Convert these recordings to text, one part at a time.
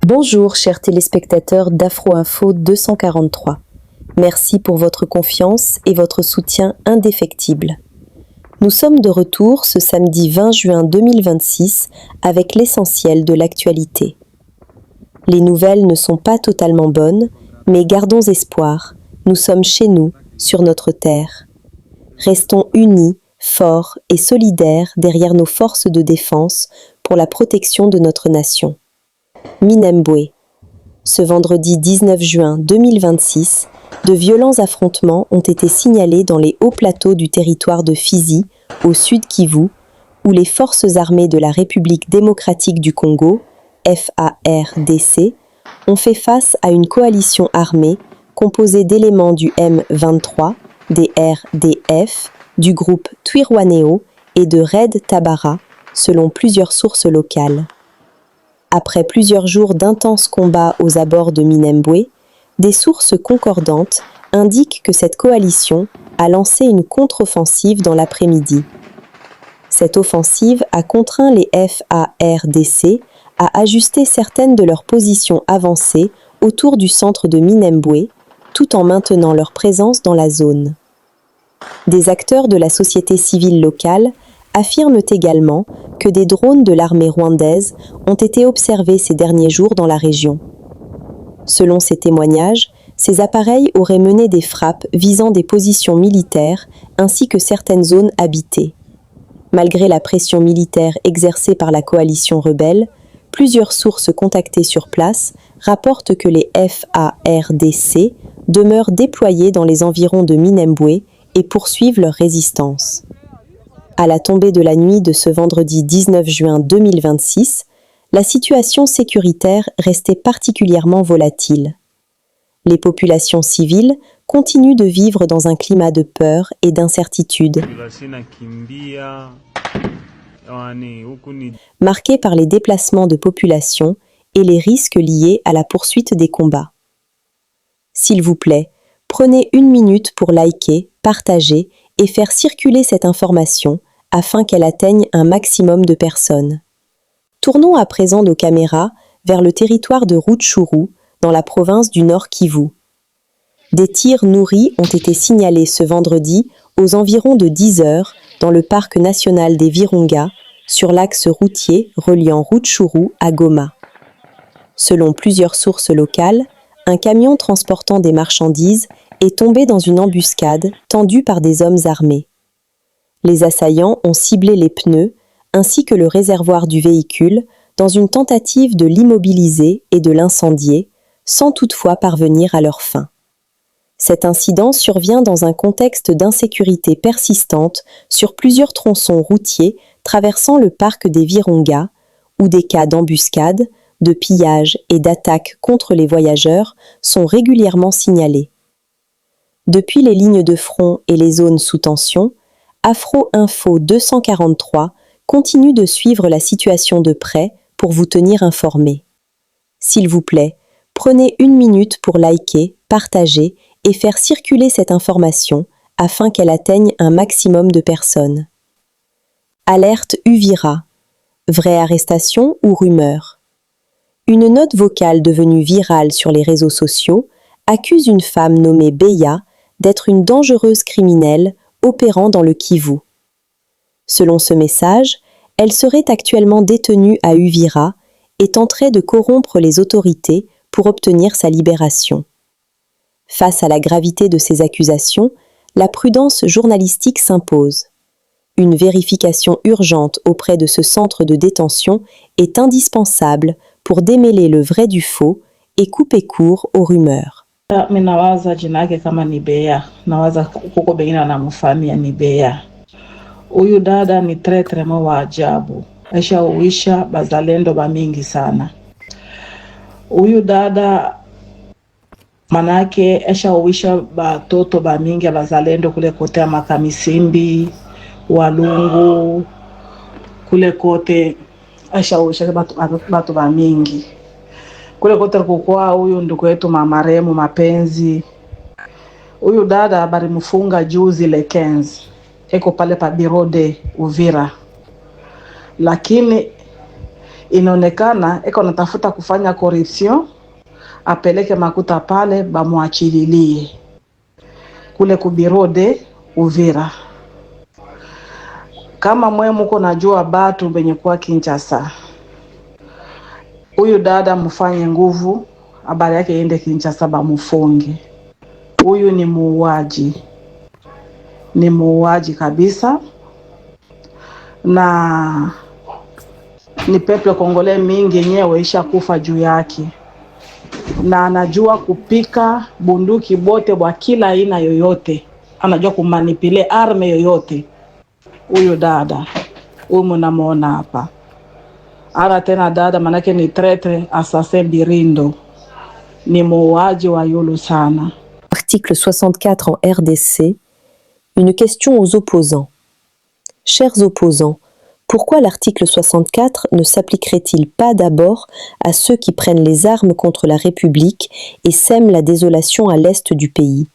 Bonjour chers téléspectateurs d'Afro Info 243. Merci pour votre confiance et votre soutien indéfectible. Nous sommes de retour ce samedi 20 juin 2026 avec l'essentiel de l'actualité. Les nouvelles ne sont pas totalement bonnes, mais gardons espoir. Nous sommes chez nous, sur notre terre. Restons unis, forts et solidaires derrière nos forces de défense pour la protection de notre nation. Minembwe. Ce vendredi 19 juin 2026, de violents affrontements ont été signalés dans les hauts plateaux du territoire de Fizi, au sud Kivu, où les forces armées de la République démocratique du Congo, FARDC, ont fait face à une coalition armée composée d'éléments du M23, des RDF, du groupe Twirwaneho et de Red Tabara, selon plusieurs sources locales. Après plusieurs jours d'intenses combats aux abords de Minembwe, des sources concordantes indiquent que cette coalition a lancé une contre-offensive dans l'après-midi. Cette offensive a contraint les FARDC à ajuster certaines de leurs positions avancées autour du centre de Minembwe, tout en maintenant leur présence dans la zone. Des acteurs de la société civile locale affirment également que des drones de l'armée rwandaise ont été observés ces derniers jours dans la région. Selon ces témoignages, ces appareils auraient mené des frappes visant des positions militaires ainsi que certaines zones habitées. Malgré la pression militaire exercée par la coalition rebelle, plusieurs sources contactées sur place rapportent que les FARDC demeurent déployés dans les environs de Minembwe et poursuivent leur résistance. À la tombée de la nuit de ce vendredi 19 juin 2026, la situation sécuritaire restait particulièrement volatile. Les populations civiles continuent de vivre dans un climat de peur et d'incertitude, marqué par les déplacements de population et les risques liés à la poursuite des combats. S'il vous plaît, prenez une minute pour liker, partager et faire circuler cette information afin qu'elle atteigne un maximum de personnes. Tournons à présent nos caméras vers le territoire de Rutshuru, dans la province du Nord Kivu. Des tirs nourris ont été signalés ce vendredi aux environs de 10 heures dans le parc national des Virunga, sur l'axe routier reliant Rutshuru à Goma. Selon plusieurs sources locales, un camion transportant des marchandises est tombé dans une embuscade tendue par des hommes armés. Les assaillants ont ciblé les pneus ainsi que le réservoir du véhicule dans une tentative de l'immobiliser et de l'incendier, sans toutefois parvenir à leur fin. Cet incident survient dans un contexte d'insécurité persistante sur plusieurs tronçons routiers traversant le parc des Virunga, où des cas d'embuscade, de pillage et d'attaques contre les voyageurs sont régulièrement signalés. Depuis les lignes de front et les zones sous tension, Afro Info 243 continue de suivre la situation de près pour vous tenir informés. S'il vous plaît, prenez une minute pour liker, partager et faire circuler cette information afin qu'elle atteigne un maximum de personnes. Alerte Uvira. Vraie arrestation ou rumeur? Une note vocale devenue virale sur les réseaux sociaux accuse une femme nommée Beya d'être une dangereuse criminelle opérant dans le Kivu. Selon ce message, elle serait actuellement détenue à Uvira et tenterait de corrompre les autorités pour obtenir sa libération. Face à la gravité de ces accusations, la prudence journalistique s'impose. Une vérification urgente auprès de ce centre de détention est indispensable pour démêler le vrai du faux et couper court aux rumeurs. Mimi nawaza jina yake kama ni Beya, nawaza kuko bengine wanamfahamia ni Beya. Huyu dada ni tretremo wa ajabu, ashauisha bazalendo bamingi sana. Huyu dada manake ashauisha batoto bamingi bazalendo kule kote ya Makamisimbi, Walungu, kule kote ashauisha batu bamingi. Kule kote kukua huyu ndugu yetu marehemu Mapenzi. Huyu dada balimufunga juzi le 15. Eko pale pa Birode Uvira. Lakini inaonekana eko natafuta kufanya corruption, apeleke makuta pale bamwachililie kule kubirode Uvira. Kama mwe muko najua batu benye kuwa Kinshasa, huyu dada mufanye nguvu, habari yake ende Kinshasa bamufunge. Huyu ni muuaji kabisa, na ni peple kongole mingi yenyewe isha kufa juu yake, na anajua kupika bunduki bote bwa kila aina yoyote, anajua kumanipile arme yoyote. Huyu dada, huyu mnamuona hapa, ara tena dada manake ni traitre assassin birindo, ni muuaji wa yulu sana. Article 64 en RDC, une question aux opposants. Chers opposants, pourquoi l'article 64 ne s'appliquerait-il pas d'abord à ceux qui prennent les armes contre la République et sèment la désolation à l'est du pays?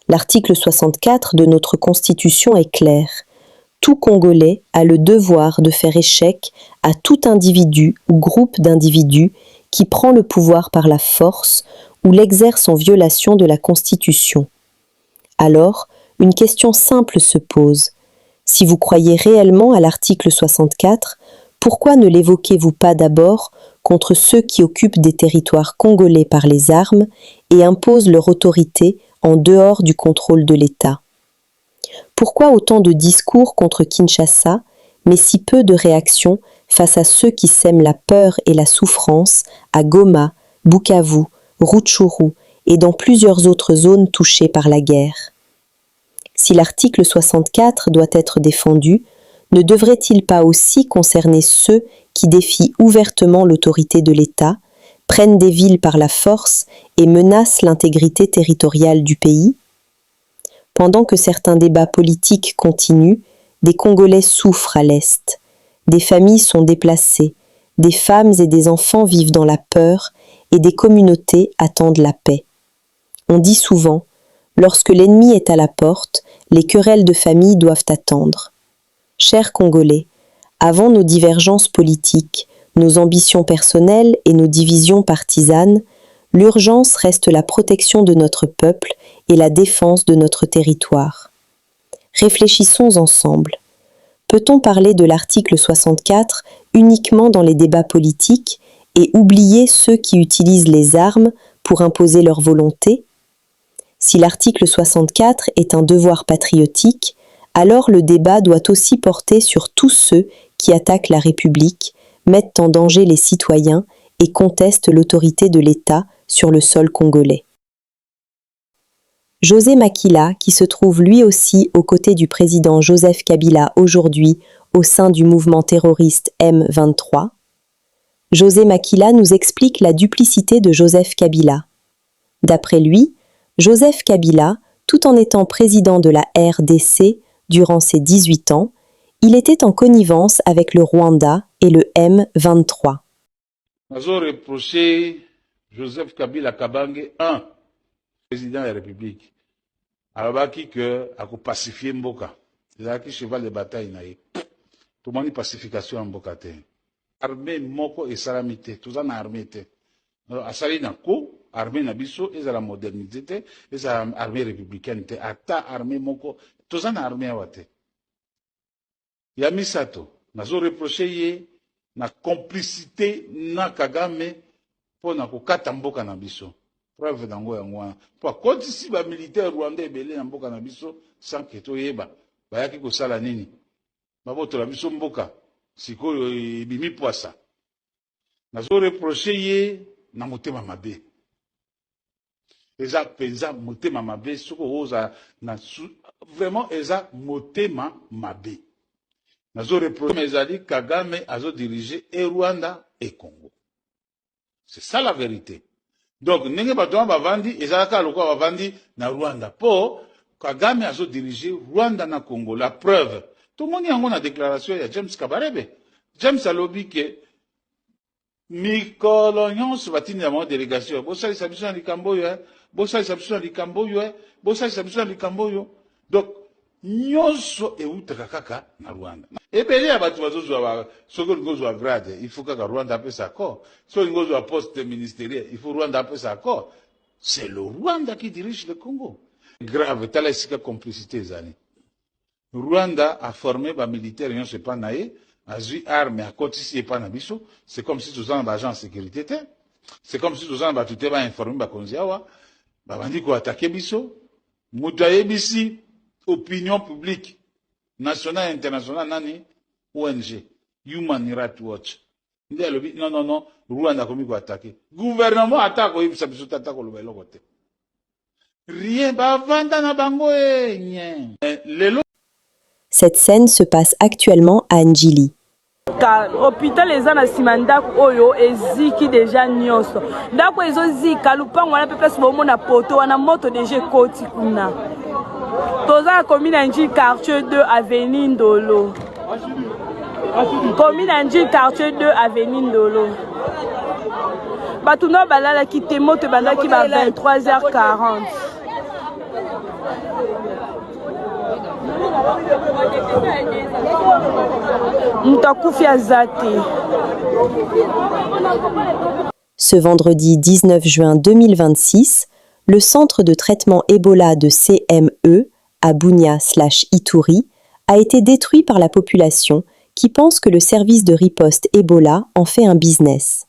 L'article 64 de notre Constitution est clair. Tout Congolais a le devoir de faire échec à tout individu ou groupe d'individus qui prend le pouvoir par la force ou l'exerce en violation de la Constitution. Alors, une question simple se pose. Si vous croyez réellement à l'article 64, pourquoi ne l'évoquez-vous pas d'abord contre ceux qui occupent des territoires congolais par les armes et imposent leur autorité en dehors du contrôle de l'État? Pourquoi autant de discours contre Kinshasa, mais si peu de réactions face à ceux qui sèment la peur et la souffrance à Goma, Bukavu, Rutshuru et dans plusieurs autres zones touchées par la guerre? Si l'article 64 doit être défendu, ne devrait-il pas aussi concerner ceux qui défient ouvertement l'autorité de l'État, prennent des villes par la force et menacent l'intégrité territoriale du pays? Pendant que certains débats politiques continuent, des Congolais souffrent à l'Est. Des familles sont déplacées, des femmes et des enfants vivent dans la peur et des communautés attendent la paix. On dit souvent, lorsque l'ennemi est à la porte, les querelles de famille doivent attendre. Chers Congolais, avant nos divergences politiques, nos ambitions personnelles et nos divisions partisanes, l'urgence reste la protection de notre peuple et la défense de notre territoire. Réfléchissons ensemble. Peut-on parler de l'article 64 uniquement dans les débats politiques et oublier ceux qui utilisent les armes pour imposer leur volonté? Si l'article 64 est un devoir patriotique, alors le débat doit aussi porter sur tous ceux qui attaquent la République, mettent en danger les citoyens et contestent l'autorité de l'État sur le sol congolais. José Makila, qui se trouve lui aussi aux côtés du président Joseph Kabila aujourd'hui au sein du mouvement terroriste M23, José Makila nous explique la duplicité de Joseph Kabila. D'après lui, Joseph Kabila, tout en étant président de la RDC durant ses 18 ans, il était en connivence avec le Rwanda et le M23. Nazo reproché Joseph Kabila Kabange, président de la République. Alobaki que ako pacifier mboka. C'est-à-dire cheval de bataille naïe. Tout le monde pacification en mboka te. Armée moko et salamité. Tout ça na armée te. Asali na ko, armée na biso, et la modernité te, et la armée républicaine te. Ata armée moko, tout ça na armée awate. Yamisato, nazo reproché ye, na complicité na Kagame, pour na kokata mboka na biso. Preuve dango yango wana. Po akotisi ba militaire rwandais ebele na mboka na biso sans que toyeba bayaki kosala nini. Babotola biso mboka sikoyo ebimi poasa. Nazo reproche ye na motema mabe. Eza penza motema mabe soko oza na vraiment eza motema mabe. Nazo reproche ezali Kagame azo diriger et Rwanda et Congo. C'est ça la vérité. Donc, nenge bato bavandi, ezalaka lokwa bavandi na Rwanda. Po, Kagame azo diriger Rwanda na Congo. La preuve. Tout le monde y a une déclaration, il y a James Kabarebe. James alobi ke, mikolo nyonso batini ya mwa délégation. Bosa isabiso na likambo yo, bosa isabiso na likambo yo, bosa isabiso na likambo yo. Donc, nyonso eutaka kaka na Rwanda. Ebele ya batu bazozwa soki olingi grade, il faut kaka Rwanda apesa accord. Soki olingi ozwa poste ministériel, il faut Rwanda apesa accord. C'est le Rwanda qui dirige le Congo. Grave, tala esika complicité ezali. Rwanda a formé ba militaire nyonso epa na ye, azwi arme akotisi epa na biso. C'est comme si tozana ba agent de sécurité te. C'est comme si tozana batu te ba informer bakonzi awa, babandi ko attaquer biso. Mutu ayebisi opinion publique nationale et internationale nani ONG Human Rights Watch nde alobi non Rwanda komi ko attaquer gouvernement attaque oyebisa biso tata koloba eloko te rien bavanda na bango lelo. Cette scène se passe actuellement à Njili. Car hôpital eza na sima ndako oyo eziki deja nyonso ndako ezozika lupango wana pe place bomona poto wana moto deja ekoti kuna toza commune ya Njili quartier 2 avenue Ndolo commune ya Njili quartier 2 avenue Ndolo bato no balalaki te moto ebandaki ba 23h40 Ce vendredi 19 juin 2026, le centre de traitement Ebola de CME à Bunia/Ituri a été détruit par la population qui pense que le service de riposte Ebola en fait un business.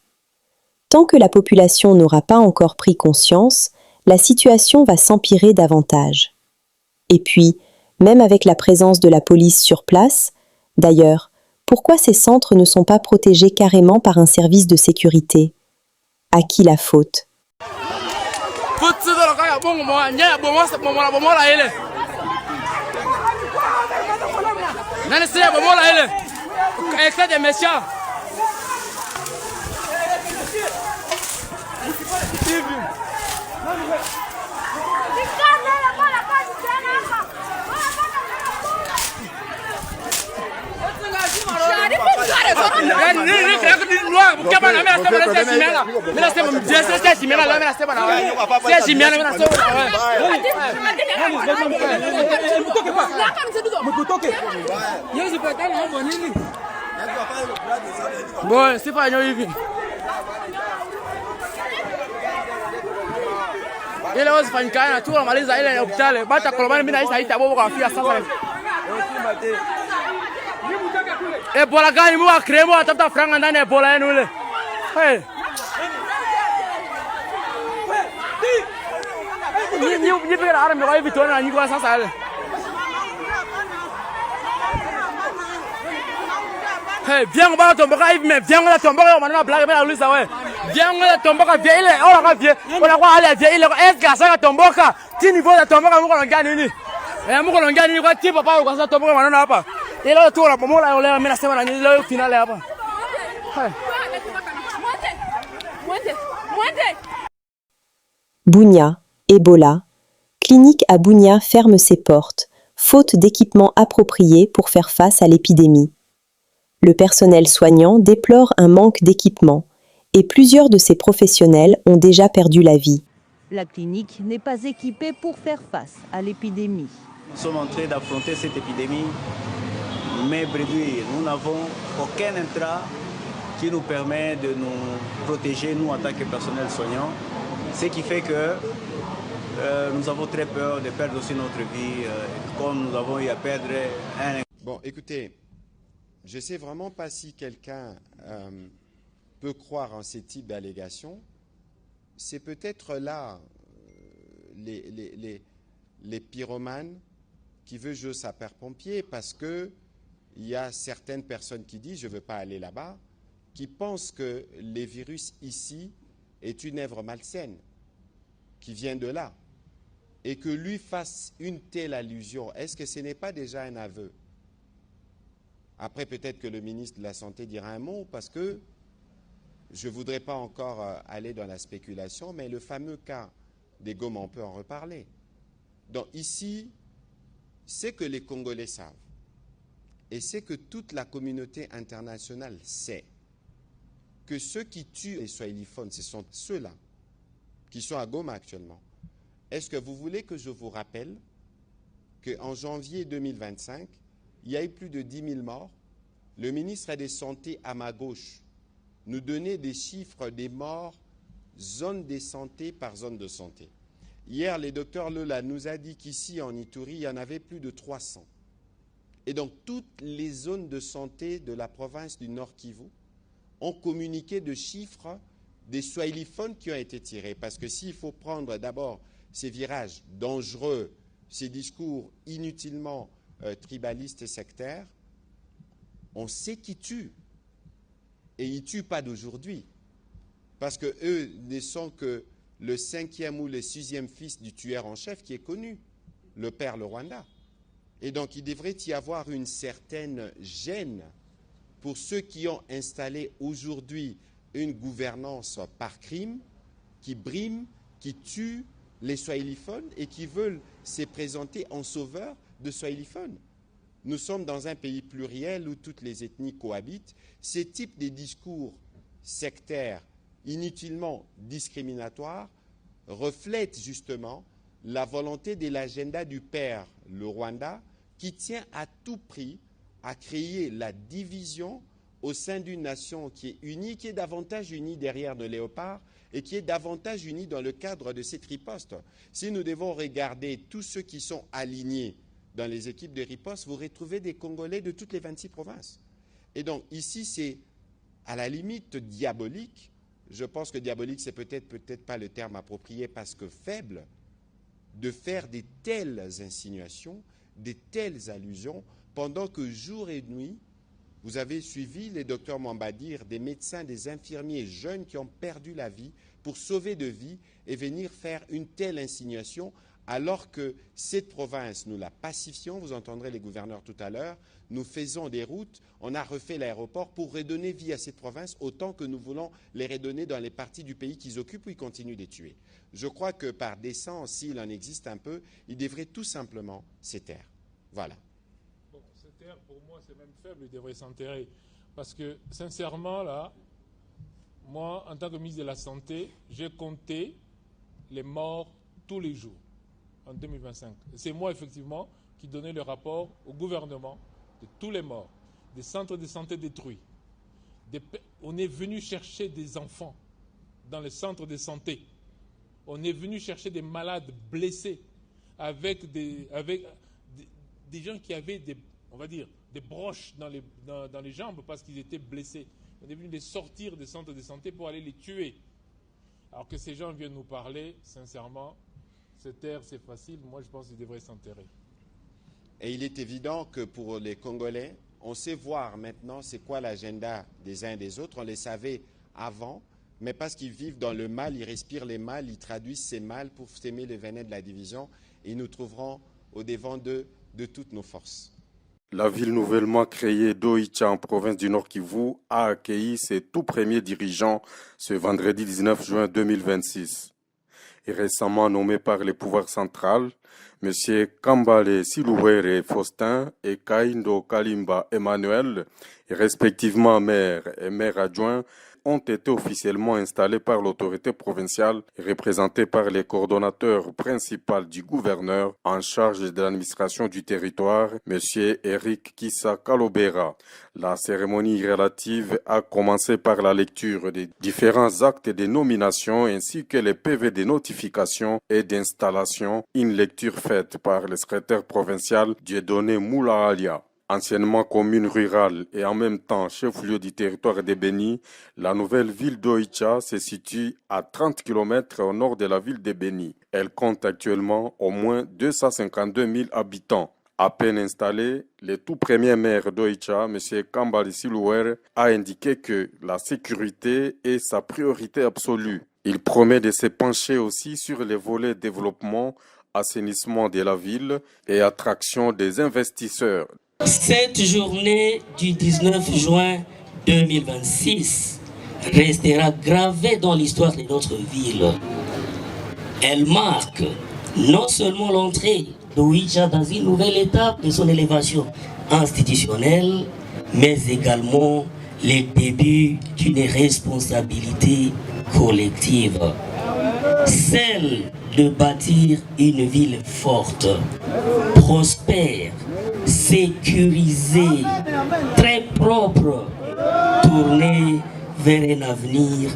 Tant que la population n'aura pas encore pris conscience, la situation va s'empirer davantage. Et puis, même avec la présence de la police sur place, d'ailleurs, pourquoi ces centres ne sont pas protégés carrément par un service de sécurité? À qui la faute? Bon, c'est pas hivi. Ile wasifanyikana tu maliza ile hospitali bata kolomani mimi naisa ita bobo kwa afya sasa. Ebola gani mwa kremo atafuta franga ndani ya Ebola yenu ile. Hey. Ni pera arme kwa hivi tuone nani kwa sasa ile. Hey, viens on va tomber hivi mais viens on va tomber on va blague mais Luisa ouais. Viens on va tomber via ile on va via. On va aller via ile est gasa tomboka. Ti niveau ya tomboka mko ngani nini? Mko ngani nini kwa ti papa kwa sasa tomboka maneno hapa. Ile tu la pomola leo mimi nasema na nyinyi leo finale hapa. Bunia, Ebola. Clinique à Bunia ferme ses portes, faute d'équipements appropriés pour faire face à l'épidémie. Le personnel soignant déplore un manque d'équipements et plusieurs de ces professionnels ont déjà perdu la vie. La clinique n'est pas équipée pour faire face à l'épidémie. Nous sommes en train d'affronter cette épidémie, mais bréville, nous n'avons aucun intrant qui nous permet de nous protéger, nous en tant que personnel soignant, ce qui fait que nous avons très peur de perdre aussi notre vie, comme nous avons eu à perdre un... Bon, écoutez, je ne sais vraiment pas si quelqu'un peut croire en ces types d'allégations. C'est peut-être là les pyromanes qui veulent jouer sapeur-pompier parce que il y a certaines personnes qui disent « je ne veux pas aller là-bas », qui pensent que les virus ici est une œuvre malsaine qui vient de là et que lui fasse une telle allusion. Est-ce que ce n'est pas déjà un aveu? Après, peut-être que le ministre de la Santé dira un mot parce que je ne voudrais pas encore aller dans la spéculation, mais le fameux cas des Goma, on peut en reparler. Donc ici, c'est que les Congolais savent et c'est que toute la communauté internationale sait que ceux qui tuent les Swahiliphones, ce sont ceux-là qui sont à Goma actuellement. Est-ce que vous voulez que je vous rappelle qu'en janvier 2025, il y a eu plus de 10 000 morts. Le ministre des Santé à ma gauche nous donnait des chiffres des morts zone de santé par zone de santé. Hier, le docteur Lola nous a dit qu'ici, en Ituri, il y en avait plus de 300. Et donc, toutes les zones de santé de la province du Nord Kivu ont communiqué de chiffres des swahiliphones qui ont été tirés. Parce que s'il faut prendre d'abord ces virages dangereux, ces discours inutilement tribalistes et sectaires, on sait qui tue. Et ils ne tuent pas d'aujourd'hui. Parce qu'eux ne sont que le 5e ou le 6e fils du tueur en chef qui est connu, le père le Rwanda. Et donc il devrait y avoir une certaine gêne pour ceux qui ont installé aujourd'hui une gouvernance par crime, qui brime, qui tue les swahiliphones et qui veulent se présenter en sauveurs de swahiliphones. Nous sommes dans un pays pluriel où toutes les ethnies cohabitent. Ces types de discours sectaires inutilement discriminatoires reflètent justement la volonté de l'agenda du père, le Rwanda, qui tient à tout prix à créer la division au sein d'une nation qui est unie, qui est davantage unie derrière le léopard et qui est davantage unie dans le cadre de cette riposte. Si nous devons regarder tous ceux qui sont alignés dans les équipes de riposte, vous retrouvez des Congolais de toutes les 26 provinces. Et donc ici, c'est à la limite diabolique. Je pense que diabolique, c'est peut-être pas le terme approprié parce que faible, de faire de telles insinuations, de telles allusions, pendant que jour et nuit, vous avez suivi les docteurs Mwamba dire des médecins, des infirmiers jeunes qui ont perdu la vie pour sauver de vie et venir faire une telle insinuation alors que cette province, nous la pacifions, vous entendrez les gouverneurs tout à l'heure, nous faisons des routes, on a refait l'aéroport pour redonner vie à cette province autant que nous voulons les redonner dans les parties du pays qu'ils occupent où ils continuent de tuer. Je crois que par décence, s'il en existe un peu, ils devraient tout simplement se taire. Voilà. Bon, se taire, pour moi, c'est même faible, ils devraient s'enterrer. Parce que, sincèrement, là, moi, en tant que ministre de la Santé, j'ai compté les morts tous les jours en 2025. C'est moi, effectivement, qui donnais le rapport au gouvernement de tous les morts, des centres de santé détruits. On est venu chercher des enfants dans les centres de santé. On est venu chercher des malades blessés avec des gens qui avaient on va dire, des broches dans les jambes parce qu'ils étaient blessés. On est venu les sortir des centres de santé pour aller les tuer. Alors que ces gens viennent nous parler, sincèrement, se taire, c'est facile. Moi, je pense qu'ils devraient s'enterrer. Et il est évident que pour les Congolais, on sait voir maintenant c'est quoi l'agenda des uns et des autres. On les savait avant, mais parce qu'ils vivent dans le mal, ils respirent les mal, ils traduisent ces mal pour s'aimer le venin de la division. Et nous trouverons au devant d'eux de toutes nos forces. La ville nouvellement créée d'Oicha en province du Nord Kivu a accueilli ses tout premiers dirigeants ce vendredi 19 juin 2026. Et récemment nommé par le pouvoir central, M. Kambale Silouere Faustin et Kaindo Kalimba Emmanuel, respectivement maire et maire adjoint, ont été officiellement installés par l'autorité provinciale représentée par les coordonnateurs principaux du gouverneur en charge de l'administration du territoire, M. Eric Kissa Kalobera. La cérémonie relative a commencé par la lecture des différents actes de nomination ainsi que les PV de notification et d'installation, une lecture faite par le secrétaire provincial Dieudonné Moulaalia. Anciennement commune rurale et en même temps chef-lieu du territoire de Beni, la nouvelle ville d'Oicha se situe à 30 km au nord de la ville de Beni. Elle compte actuellement au moins 252 000 habitants. À peine installé, le tout premier maire d'Oicha, M. Kambale Silouere, a indiqué que la sécurité est sa priorité absolue. Il promet de se pencher aussi sur les volets développement, assainissement de la ville et attraction des investisseurs. Cette journée du 19 juin 2026 restera gravée dans l'histoire de notre ville. Elle marque non seulement l'entrée d'Oicha dans une nouvelle étape de son élévation institutionnelle, mais également les débuts d'une responsabilité collective, celle de bâtir une ville forte, prospère, sécurisé, très propre, tourné vers un avenir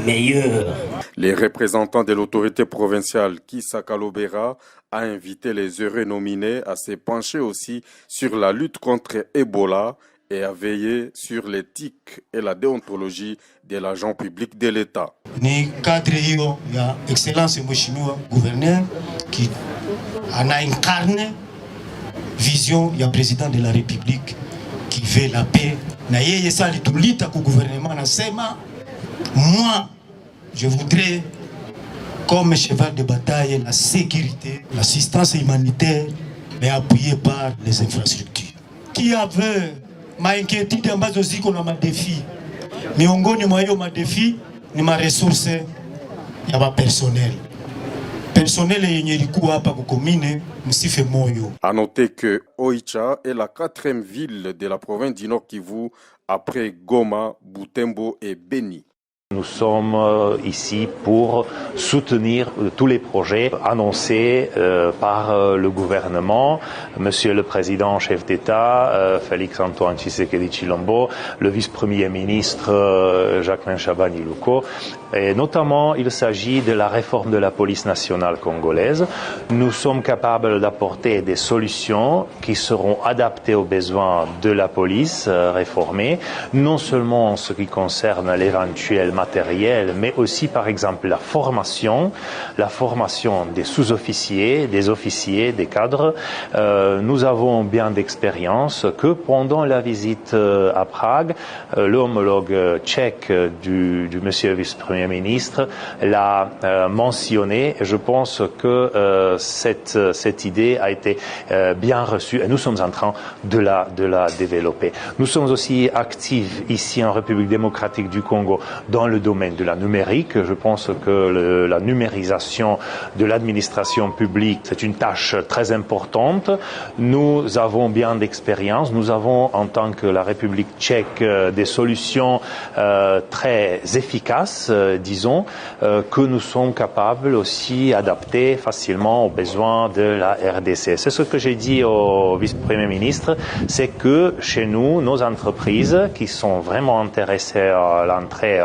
meilleur. Les représentants de l'autorité provinciale Kissa Kalobera a invité les heureux nominés à se pencher aussi sur la lutte contre Ebola et à veiller sur l'éthique et la déontologie de l'agent public de l'État. Ni cadre hiyo ya excellence mheshimiwa gouverneur qui a incarné vision ya président de la République qui veut la paix. Na yeye sali tulita ku gouvernement nasema moi je voudrais comme cheval de bataille la sécurité, l'assistance humanitaire mais appuyée par les infrastructures. Qui avait mainquiétude ambazo ziko na madefi. Miongoni mwa hiyo madefi ni maresource ya ba personnel. Personnel yenye ilikuwa hapa kukomine msife moyo. À noter que Oicha est la 4e ville de la province du Nord Kivu après Goma, Butembo et Beni. Nous sommes ici pour soutenir tous les projets annoncés par le gouvernement, Monsieur le Président chef d'État, Félix-Antoine Tshisekedi Tshilombo, le vice-premier ministre Jacquemin Chabani-Luko. Et notamment, il s'agit de la réforme de la police nationale congolaise. Nous sommes capables d'apporter des solutions qui seront adaptées aux besoins de la police réformée, non seulement en ce qui concerne l'éventuel matériel, mais aussi par exemple la formation des sous-officiers, des officiers, des cadres. Nous avons bien d'expérience que pendant la visite à Prague, l'homologue tchèque du monsieur vice-premier ministre l'a mentionné. Je pense que cette idée a été bien reçue et nous sommes en train de la développer. Nous sommes aussi actifs ici en République démocratique du Congo dans le domaine de la numérique. Je pense que la numérisation de l'administration publique, c'est une tâche très importante. Nous avons bien d'expérience. Nous avons, en tant que la République tchèque, des solutions très efficaces, disons, que nous sommes capables aussi d'adapter facilement aux besoins de la RDC. C'est ce que j'ai dit au vice-premier ministre, c'est que chez nous, nos entreprises qui sont vraiment intéressées à l'entrée,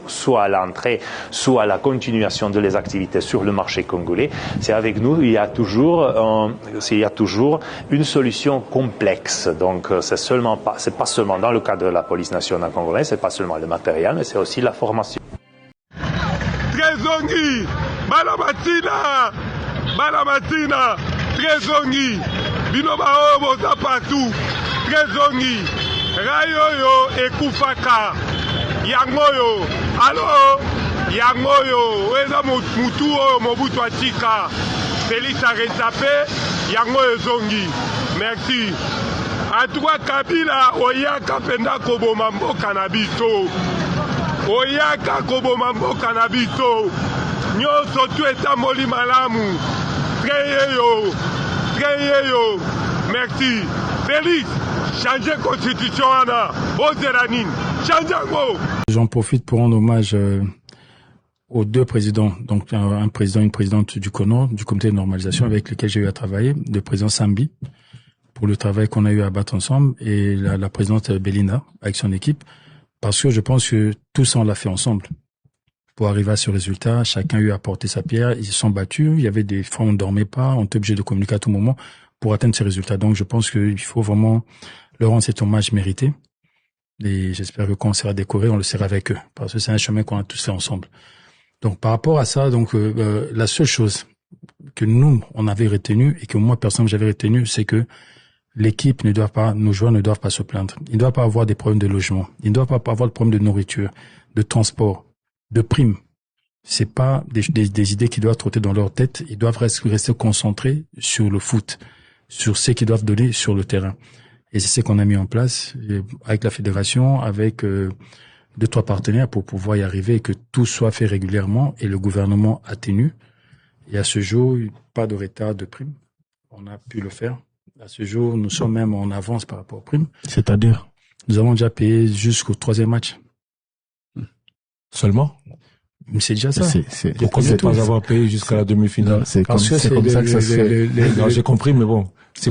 soit à l'entrée, soit à la continuation de les activités sur le marché congolais, c'est avec nous, il y a toujours une solution complexe. Donc c'est pas seulement dans le cadre de la police nationale congolaise, c'est pas seulement le matériel, mais c'est aussi la formation. Trezongi, Balamatina, Trezongi, Binoba Oboza partout, Trezongi, Rayoyo et Kufaka. Yangoyo, allo, Yangoyo, Weza Mutu Mobutu Achika, Félix Arezapé, Yangoyo Zongi. Merci. À toi Kabila, Oyaka Penda Koboma Mboka na biso. Oyaka Koboma Mboka na biso. Nyonso tu etamoli malamu. Treyeyo. Merci. Félix, changer constitution ana. Ozeranine. J'en profite pour rendre hommage aux deux présidents, donc un président et une présidente du CONOR, du comité de normalisation avec lequel j'ai eu à travailler, le président Sambi, pour le travail qu'on a eu à battre ensemble, et la présidente Belinda, avec son équipe, parce que je pense que tout ça on l'a fait ensemble. Pour arriver à ce résultat, chacun a eu à apporter sa pierre, ils se sont battus, il y avait des fois où on ne dormait pas, on était obligé de communiquer à tout moment pour atteindre ces résultats. Donc je pense qu'il faut vraiment leur rendre cet hommage mérité. Et j'espère que quand on sera décoré, on le sera avec eux, parce que c'est un chemin qu'on a tous fait ensemble. Donc par rapport à ça, donc la seule chose que nous on avait retenu et que moi personnellement j'avais retenu, c'est que l'équipe ne doit pas, nos joueurs ne doivent pas se plaindre. Ils ne doivent pas avoir des problèmes de logement. Ils ne doivent pas avoir de problèmes de nourriture, de transport, de primes. C'est pas des idées qui doivent trotter dans leur tête. Ils doivent rester concentrés sur le foot, sur ce qu'ils doivent donner sur le terrain. Et c'est ce qu'on a mis en place avec la fédération, avec 2-3 partenaires pour pouvoir y arriver et que tout soit fait régulièrement et le gouvernement a tenu. Et à ce jour, pas de retard de primes. On a pu le faire. À ce jour, nous sommes même en avance par rapport aux primes. C'est-à-dire? Nous avons déjà payé jusqu'au 3e match. Seulement? C'est déjà ça. Pourquoi ne pas avoir payé jusqu'à la demi-finale? C'est comme ça que ça se fait. J'ai compris, mais bon. C'est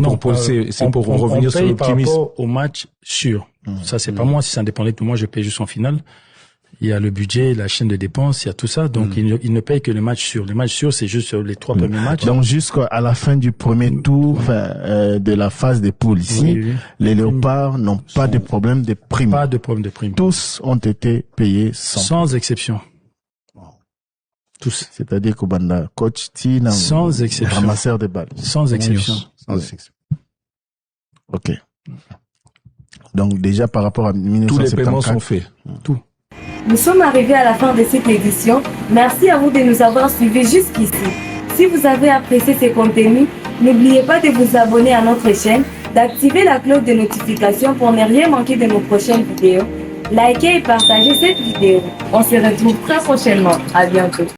pour revenir sur l'optimisme. Par rapport au match sûr. Ça, c'est pas moi. Si ça dépendait de moi, je paye juste en finale. Il y a le budget, la chaîne de dépenses, il y a tout ça. Donc, il ne paye que le match sûr. Les matchs sûrs, c'est juste les 3 premiers matchs. Donc, jusqu'à la fin du premier tour, de la phase des poules ici, les Léopards n'ont pas de problème de prime. Pas de problème de prime. Tous ont été payés sans exception. Tous. C'est-à-dire qu'au Banda, coach Tina, sans exception. Ramasseur de balles. Sans exception. Sans exception. Ok. Donc, déjà, par rapport à 1974. Tous les paiements sont faits. Tout. Nous sommes arrivés à la fin de cette édition. Merci à vous de nous avoir suivis jusqu'ici. Si vous avez apprécié ces contenus, n'oubliez pas de vous abonner à notre chaîne, d'activer la cloche de notification pour ne rien manquer de nos prochaines vidéos. Likez et partagez cette vidéo. On se retrouve très prochainement. À bientôt.